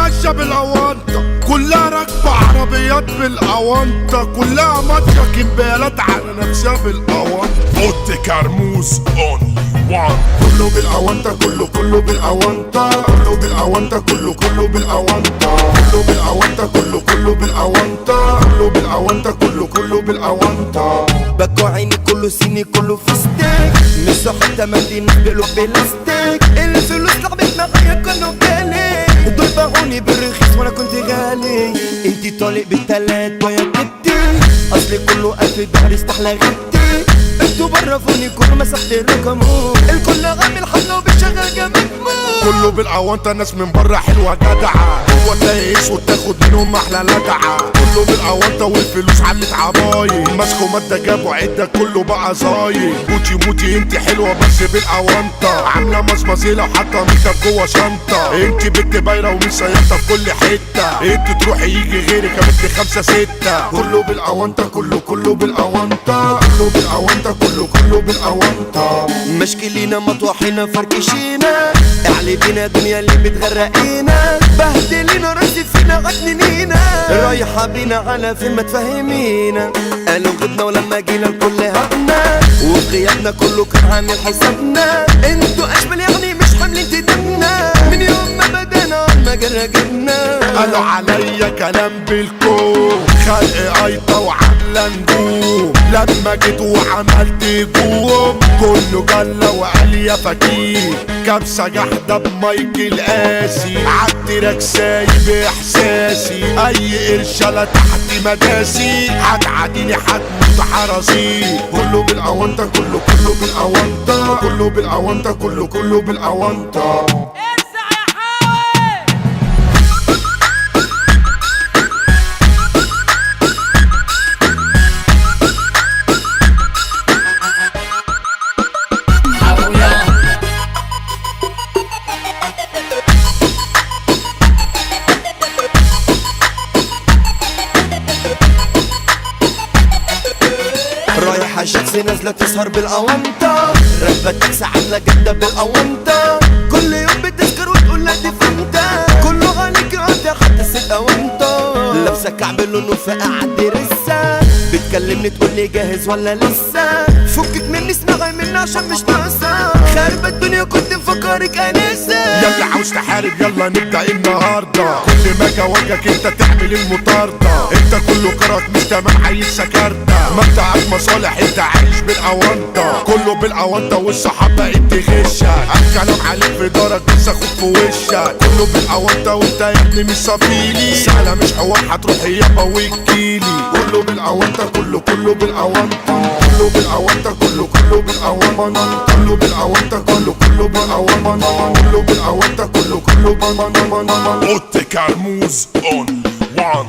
ماشية بالأونطة، كلها راكبة عربيات بالأونطة، كلها ماتشة كمبيالات على نفسها بالأونطة. اوتي كرموز اونلي وان. كله بالأونطة، كله بالأونطة، كله بالأونطة، كله بالأونطة، كله بالأونطة، كله بالأونطة، كله بالأونطة، كله بالأونطة. بكوا عيني كله سيني كله فستيك، مش حتى مدينة بقلوب بلاستيك. الفلوس لعبت معايا كانوا بالي، دول باعوني بالرخيص وانا كنت غالي. انتي طالق بالتلات ويا كتي، اصلي كله ألف دهر استحلى غبتي. انتوا برفوني كله مسحت رقمه، الكل عامل حملة وبيشغل جنبكمو. كله بالأونطة، ناس من برا حلوة جدعة، هو تلاقيش وتاخد منهم أحلى لدعة. كله بالأونطة والفلوس علت عباية، ماسكوا مادة جابوا عدة كله بقى زايد. موتي انت حلوة بس بالأونطة، عاملة مزمزيلة وحاطة ميك اب جوا شنطة. انت بنت بايرة ومش سيطة في كل حتة، انت تروحي يجي غيرك يا بنت 5 6. كله بالأونطة، كله بالأونطة، كله بالأونطة، كله بالأونطة. مشكلينا مطوحينا فركشينا، اعلي بينا دنيا اللي بتغرقينا. بهدلينا راسي فينا عجنينينا، رايحة بينا على فين ما تفهمينا. قالوا غبنا ولما جينا الكل هبنا، وغيابنا كله كان عامل حسابنا. انتوا اشبال يعني مش حاملين تدمنا، من يوم ما بدانا عالمجال جبنا. قالوا عليا كلام بالكون، خلق قايطة وعاملة نجوم. لما جيت وعملت جوم، كله جلة وقال يا فكير. كبسة جحدة بمايكل قاسي، عالتراك سايب احساسي. اي قرشة تحت مداسي، هتعاديني هتموت حراسي. كله بالأونطة، كله بالأونطة، كله بالأونطة، كله بالأونطة. رايحة شخصي نازلة تسهر بالأونطة، راكبة تاكسي عاملة جدة بالأونطة. كل يوم بتسكر وتقول لا دي فانتا، كله عليك انت حتى الست أونطة. لابسة كعب لونه فاقع عدي رسة، بتكلمني تقول لي جاهز ولا لسه. فكك مني اسمعي مني عشان مش ناقصة، خاربة الدنيا كنت مفكرك أنسة. يلا عاوز تحارب يلا نبدأ النهاردة، كل ما جواجك انت تعمل المطاردة. انت كله كرك مش تمام عايز سكرتة، ما بتاعك مصالح انت عايش بالأونطة. كله بالأونطة والصحابة انت غشة، الكلام عليك في دارك بس اخد في وشك. كله بالأونطة وانت يا ابني مش صفيلي، سهلة مش حوار هتروح يابا وتجيلي. كله بالأونطة، كله بالأونطة، كله بالأونطة، كله بالأونطة، كله بالأونطة، كله بالأونطة، كله بالأونطة، كله بالأونطة. اوتي كرموز اونلي وان.